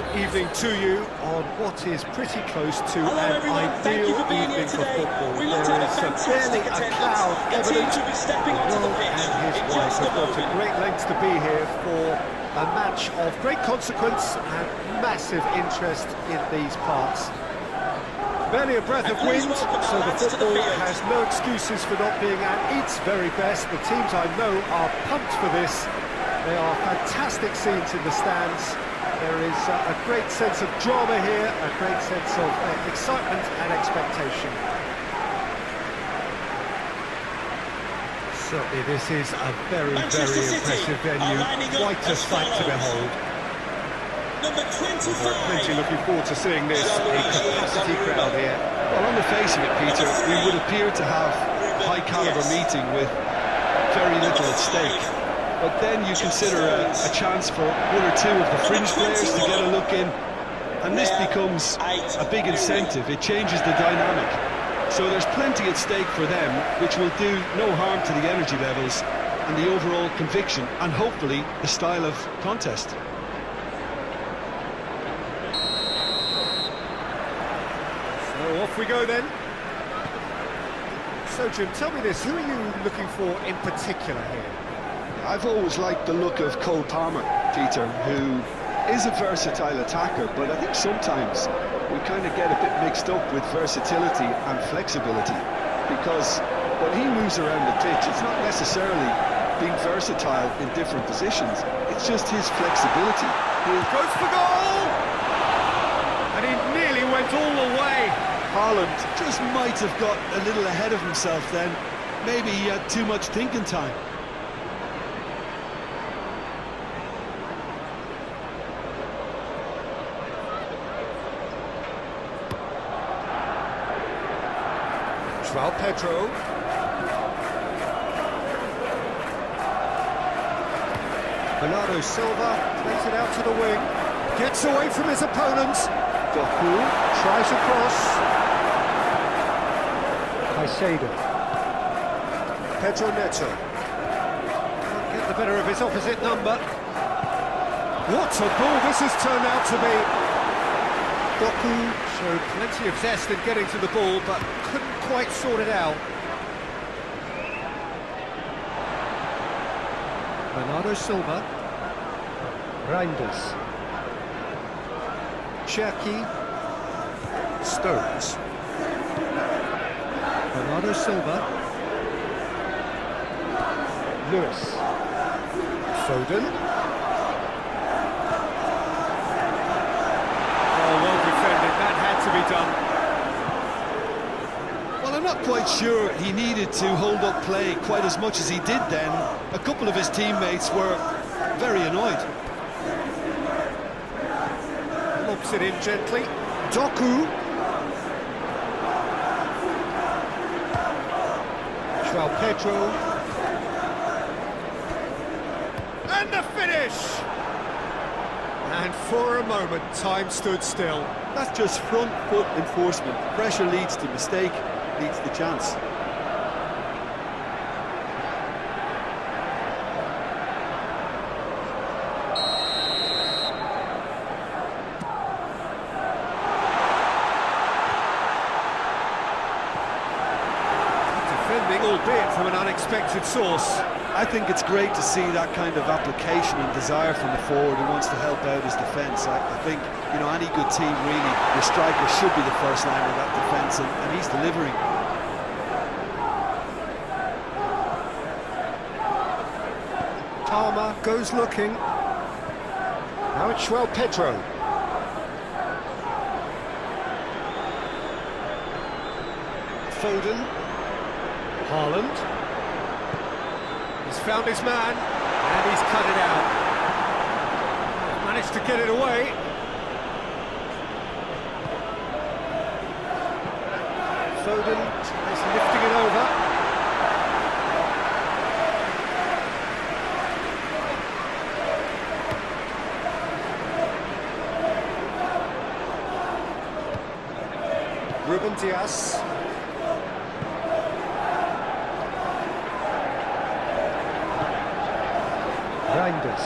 Good evening to you on what is pretty close to Hello an everyone, thank you ideal for being here evening for today. football. We look to There have is fantastic barely a attendance. cloud The evident. teams will be stepping onto the Ron pitch and his in wife just a have gone to moment. great lengths to be here for a match of great consequence and massive interest in these parts. Barely a breath And of please wind, welcome our so the lads to the football field. has no excuses for not being at its very best. The teams I know are pumped for this. There are fantastic scenes in the stands. There is a great sense of drama here, a great sense of excitement and expectation. Certainly this is a very, Manchester very City impressive are venue, lining up quite a as sight to follows. behold. Number 25. Plenty looking forward to seeing this, a capacity crowd here. Well, on the face of it, Peter, we would appear to have a high-caliber meeting with very little at stake. But then you consider a chance for one or two of the fringe players to get a look in, and this becomes a big incentive. It changes the dynamic. So there's plenty at stake for them, which will do no harm to the energy levels and the overall conviction, and hopefully the style of contest. So off we go then. So Jim, tell me this, who are you looking for in particular here? I've always liked the look of Cole Palmer, Peter, who is a versatile attacker, but I think sometimes we kind of get a bit mixed up with versatility and flexibility, because when he moves around the pitch, it's not necessarily being versatile in different positions, it's just his flexibility. Goes for goal! And he nearly went all the way. Haaland just might have got a little ahead of himself then. Maybe he had too much thinking time. João Pedro. Bernardo Silva plays it out to the wing. Gets away from his opponent. Doku tries across. Caicedo. Pedro Neto. Can't get the better of his opposite number. What a ball this has turned out to be. Doku showed plenty of zest in getting to the ball, but couldn't quite sort it out. Bernardo Silva. Reinders. Cherki. Stones. Bernardo Silva. Lewis. Foden. Oh, well defended, that had to be done. Well, I'm not quite sure he needed to hold up play quite as much as he did then. A couple of his teammates were very annoyed. Lobs it in gently. Doku. João Pedro. And the finish! And for a moment, time stood still. That's just front foot enforcement. Pressure leads to mistake, leads to chance. Defending, albeit from an unexpected source. I think it's great to see that kind of application and desire from the forward who wants to help out his defence. I think, you know, any good team really, your striker should be the first line of that defence, and he's delivering. Palmer goes looking. Now it's João Pedro. Foden. Haaland. He's found his man, and he's cut it out. Managed to get it away. Foden is lifting it over. Ruben Dias. Reinders.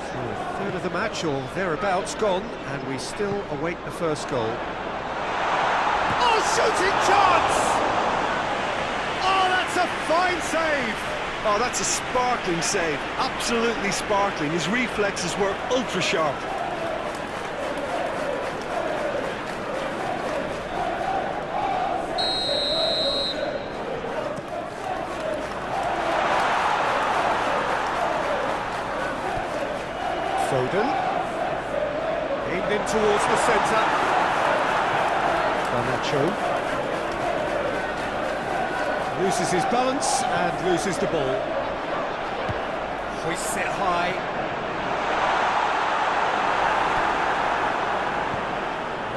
For a third of the match each or thereabouts gone, and we still await the first goal. Oh, shooting chance! Oh, that's a fine save! Oh, that's a sparkling save, absolutely sparkling. His reflexes were ultra sharp. Foden, aimed in towards the centre. Garnacho loses his balance and loses the ball. Hoists it high.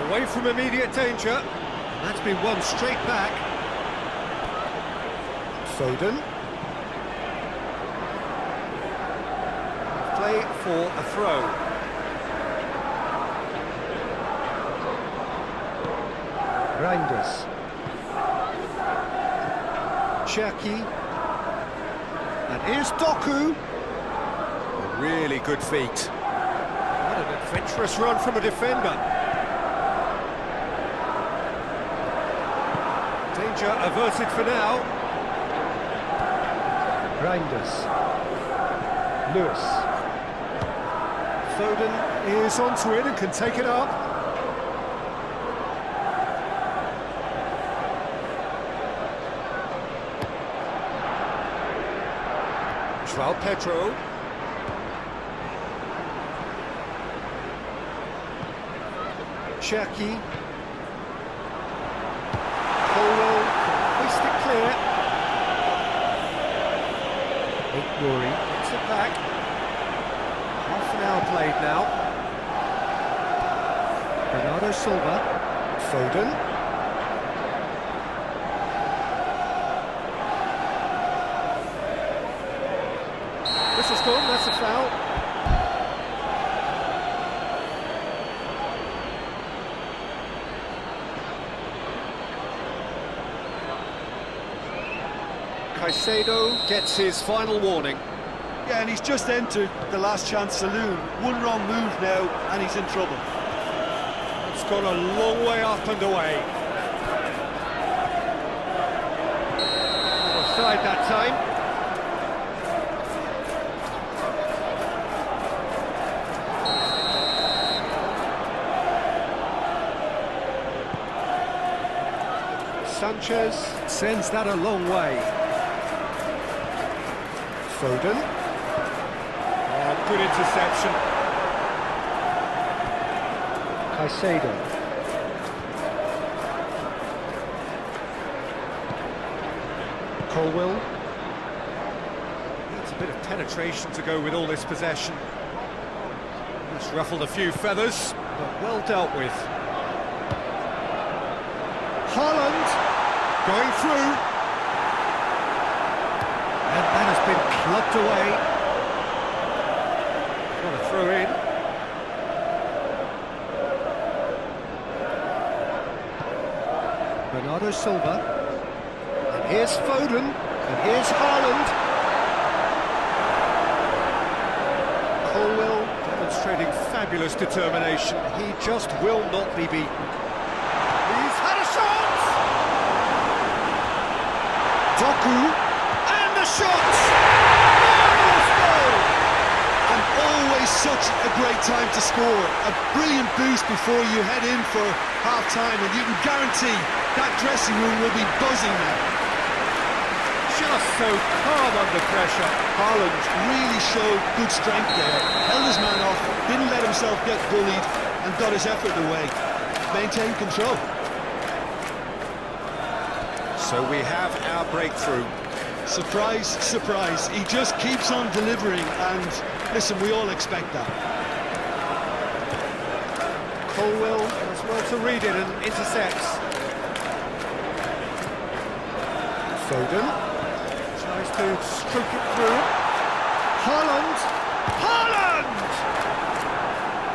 Away from immediate danger. And that's been won straight back. Foden. Play for a throw. Reinders. Cherki. And here's Doku. A really good feat. What an adventurous run from a defender. Danger averted for now. Reinders. Lewis. Foden is onto it and can take it up. João Pedro. Cherki. Colwell can hoist it clear. Rory gets it back. Half an hour played now. Bernardo Silva. Foden. This is gone, that's a foul. Caicedo gets his final warning. Yeah, and he's just entered the last chance saloon. One wrong move now, and he's in trouble. It's gone a long way up and away. Offside that time. Sanchez sends that a long way. Foden. Oh, good interception. Caicedo. Colwell. Needs a bit of penetration to go with all this possession. It's ruffled a few feathers, but well dealt with. Haaland. Going through, and that has been clubbed away. Got a throw in. Bernardo Silva, and here's Foden, and here's Haaland. Colwell demonstrating fabulous determination. He just will not be beaten. He's had a shot! Doku, and the shot! Marvellous goal! And always such a great time to score. A brilliant boost before you head in for half-time, and you can guarantee that dressing room will be buzzing now. Just so calm under pressure. Haaland really showed good strength there. Held his man off, didn't let himself get bullied, and got his effort away. Maintained control. So we have our breakthrough. Surprise, surprise. He just keeps on delivering, and listen, we all expect that. Colwell does well to read it and intercepts. Foden tries to stroke it through. Haaland! Haaland!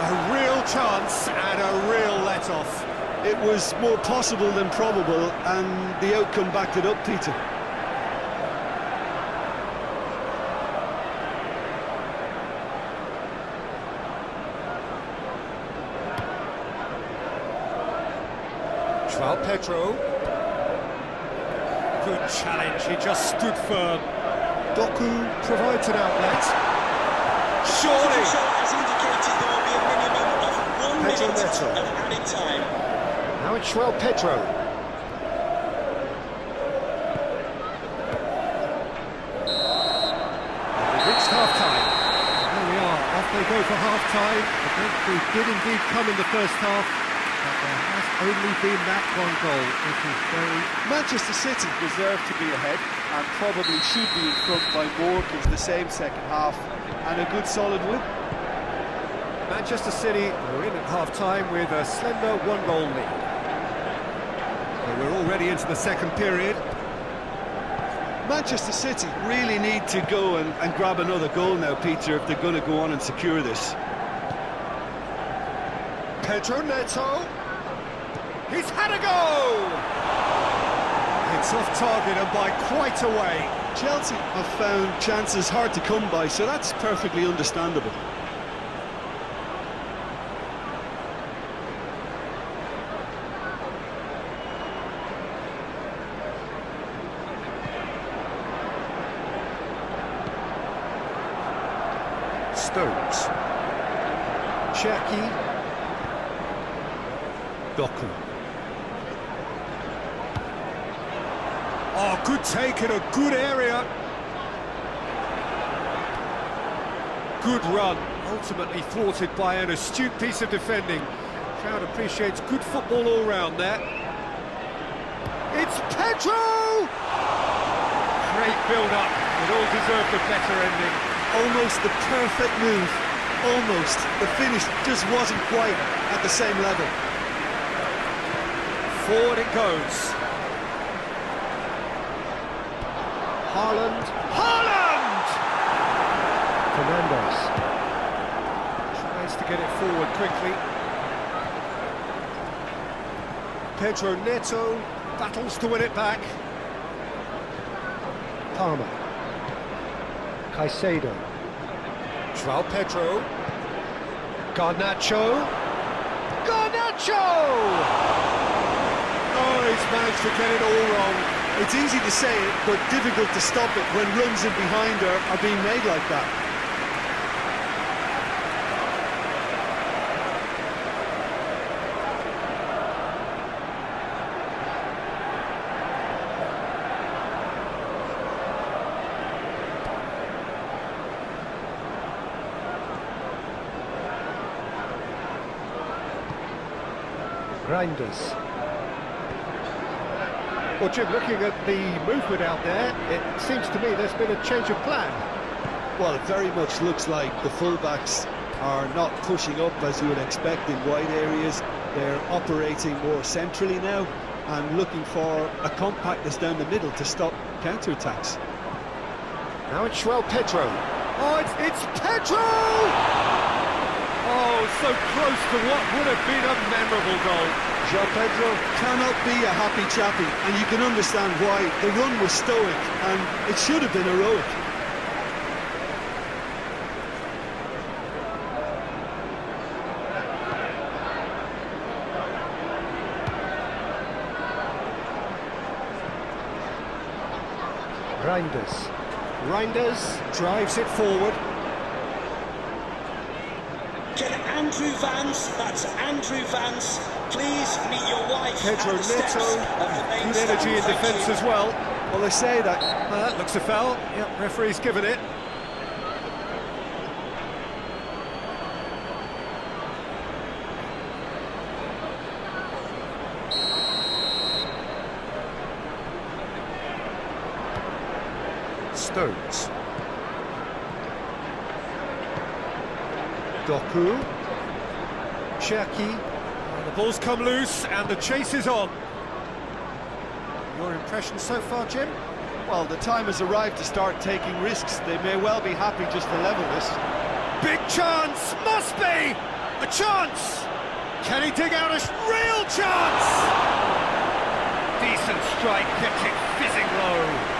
A real chance and a real let-off. It was more possible than probable, and the outcome backed it up, Peter. João Pedro. Good challenge, he just stood firm. Doku provides an outlet. Surely! As indicated, there will be a minimum of 1 Pedro minute Neto. of added time. Now it's João Pedro. We've reached half-time. There we are, off they go for half-time. The breakthrough did indeed come in the first half, but there has only been that one goal. It is very... Manchester City deserve to be ahead and probably should be in front by more because the same second half and a good solid win. Manchester City are in at half-time with a slender one-goal lead. So we're already into the second period. Manchester City really need to go and grab another goal now, Peter, if they're going to go on and secure this. Pedro Neto. He's had a go! It's off target and by quite a way. Chelsea have found chances hard to come by, so that's perfectly understandable. Stones. Cherki. Doku. Oh, good take in a good area. Good run, ultimately thwarted by an astute piece of defending. Crowd appreciates good football all round there. It's Pedro! Great build-up, it all deserved a better ending. Almost the perfect move. Almost. The finish just wasn't quite at the same level. Forward it goes. Haaland. Haaland! Fernandes tries to get it forward quickly. Pedro Neto battles to win it back. Palmer. Caicedo. João Pedro. Garnacho. Garnacho! Oh, he's managed to get it all wrong. It's easy to say it, but difficult to stop it when runs in behind are being made like that. Grinders. Well, Jim, looking at the movement out there, it seems to me there's been a change of plan. Well, it very much looks like the fullbacks are not pushing up as you would expect in wide areas. They're operating more centrally now and looking for a compactness down the middle to stop counter-attacks. Now it's João Pedro. Oh, it's Pedro! Oh, so close to what would have been a memorable goal. João Pedro cannot be a happy chappy, and you can understand why. The run was stoic, and it should have been heroic. Reinders drives it forward. Can Andrew Vance, that's Andrew Vance, please meet your wife Pedro at the steps Neto, of the main good energy in stand. defence as well. Well, they say that. That looks a foul. Yep, referee's given it. Stones. Doku. Cherki. The ball's come loose and the chase is on. Your impression so far, Jim? Well, the time has arrived to start taking risks. They may well be happy just to level this. Big chance! Must be! A chance! Can he dig out a real chance? Decent strike, kept it fizzing low.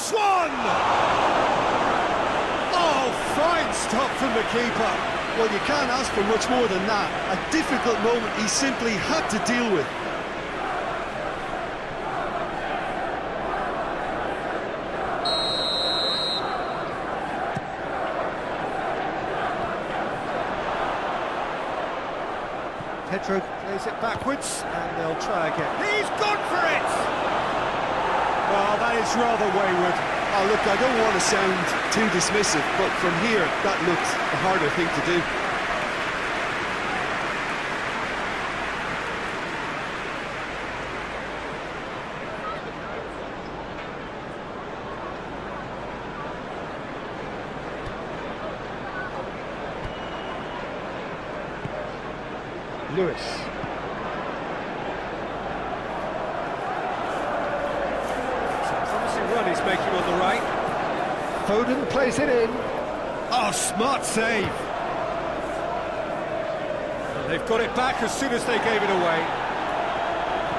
Next one! Oh, fine stop from the keeper. Well, you can't ask for much more than that. A difficult moment he simply had to deal with. Pedro plays it backwards, and they'll try again. He's gone for it! Well, that is rather wayward. Oh, look, I don't want to sound too dismissive, but from here, that looks a harder thing to do. Lewis. Promising run he's making on the right. Foden plays it in. Oh, smart save. And they've got it back as soon as they gave it away.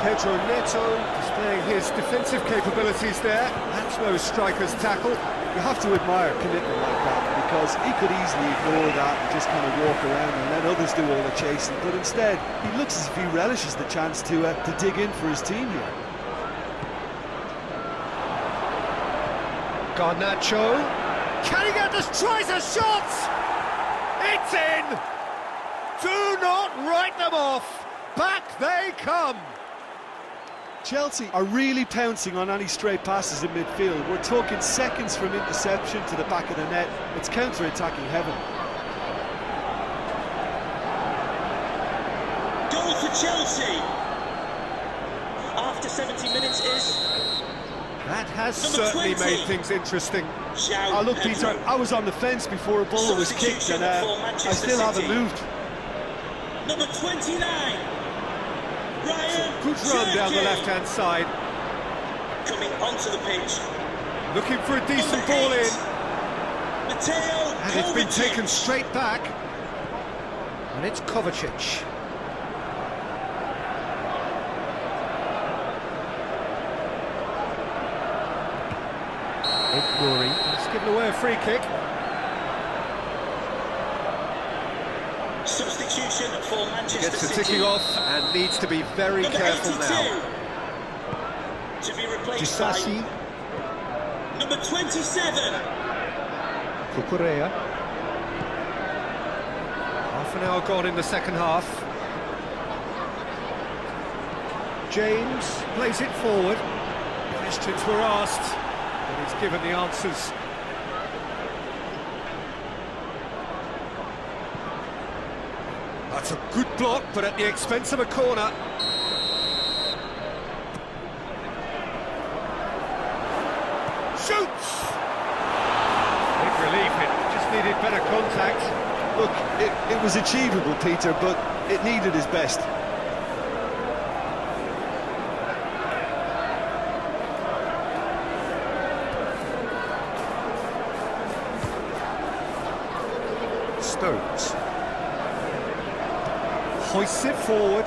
Pedro Neto displaying his defensive capabilities there. That's no striker's tackle. You have to admire commitment like that, because he could easily ignore that and just kind of walk around and let others do all the chasing, but instead, he looks as if he relishes the chance to dig in for his team here. Garnacho. Can he get this? Tries a shot! It's in! Do not write them off! Back they come! Chelsea are really pouncing on any stray passes in midfield. We're talking seconds from interception to the back of the net. It's counter-attacking heaven. Goal for Chelsea. After 70 minutes is... That has Number certainly 20. made things interesting. João Oh, look, Pedro. Peter, I was on the fence before a ball was kicked, and I still haven't moved. Number 29. Ryan Good run down the Cherki. left-hand side. Coming onto the pitch. Looking for a decent Number ball 8. in. Mateo And it's been Kovacic. taken straight back. And it's Kovacic. He's given away a free kick. Substitution for Manchester Gets the City. ticking off and needs to be very Number careful 82. now. To be replaced Gisassi. by number 27. Cucurella. Half an hour gone in the second half. James plays it forward. Questions were asked, but he's given the answers. That's a good block, but at the expense of a corner. Shoots! Big relief, it just needed better contact. Look, it was achievable, Peter, but it needed his best. Stones hoists it forward.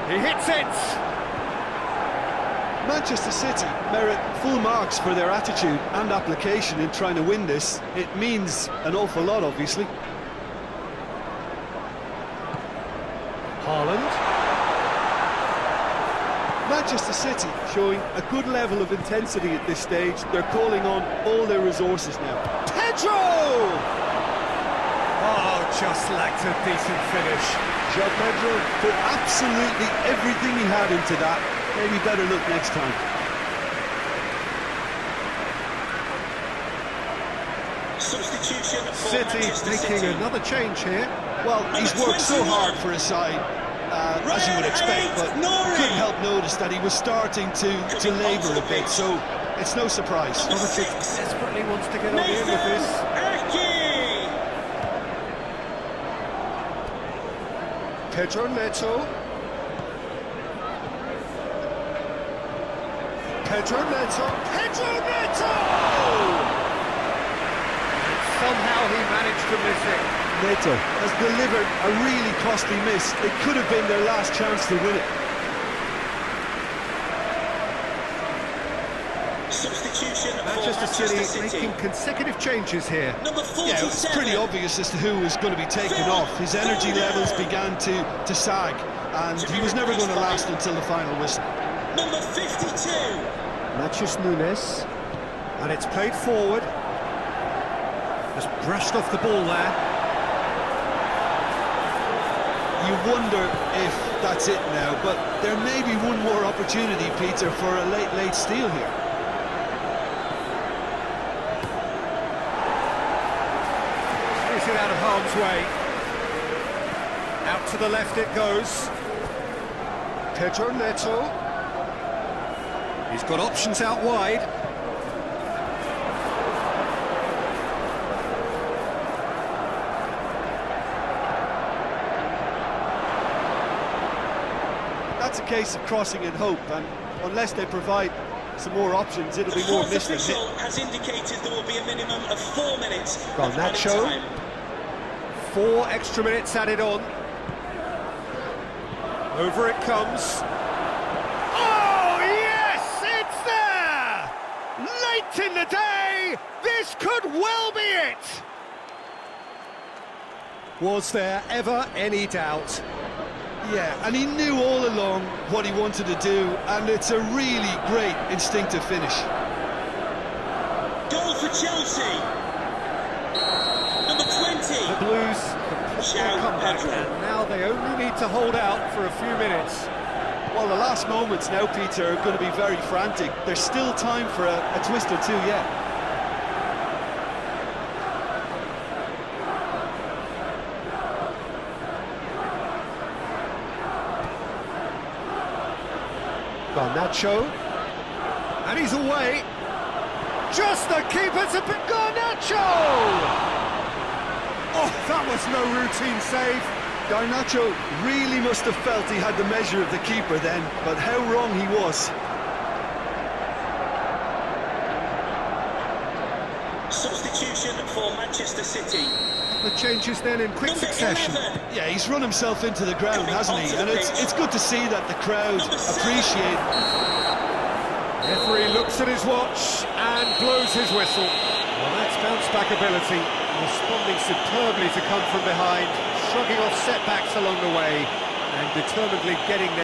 He hits it! Manchester City merit full marks for their attitude and application in trying to win this. It means an awful lot, obviously. Haaland. Manchester City showing a good level of intensity at this stage. They're calling on all their resources now. Pedro! Oh, just lacked a decent finish. João Pedro put absolutely everything he had into that. Maybe better look next time. Substitution for City Manchester making City. another change here. Well, he's worked so hard for his side, as you would expect, but couldn't help notice that he was starting to labour a bit, so it's no surprise. Kovacic desperately wants to get on the end of this. Pedro Neto. Pedro Neto. Pedro Neto! Somehow he managed to miss it. Neto has delivered a really costly miss. It could have been their last chance to win it. Substitution for Manchester City making consecutive changes here. Number 47. Yeah, it's pretty obvious as to who was going to be taken off. His energy levels began to sag, and he was never going to last until the final whistle. Number 52. Matheus Nunes, and it's played forward. Just brushed off the ball there. You wonder if that's it now, but there may be one more opportunity, Peter, for a late steal here. Is it out of harm's way? Out to the left it goes. Pedro Neto. He's got options out wide. That's a case of crossing in hope, and unless they provide some more options, it'll be more missed than hit. The fourth official has indicated there will be a minimum of 4 minutes of added Nacho. time. 4 extra minutes added on. Over it comes. Oh, yes! It's there! Late in the day, this could well be it! Was there ever any doubt? Yeah, and he knew all along what he wanted to do, and it's a really great instinctive finish. Goal for Chelsea. Number 20. The Blues have come back, and now they only need to hold out for a few minutes. Well, the last moments now, Peter, are going to be very frantic. There's still time for a twist or two yet. Garnacho, and he's away. Just the keeper to pick Garnacho! Oh, that was no routine save. Garnacho really must have felt he had the measure of the keeper then, but how wrong he was. Substitution for Manchester City. The changes then in quick Number succession. 11. Yeah, he's run himself into the ground, hasn't he? And it's good to see that the crowd appreciate. Referee looks at his watch and blows his whistle. Well, that's bounce back ability, responding superbly to come from behind, shrugging off setbacks along the way, and determinedly getting there.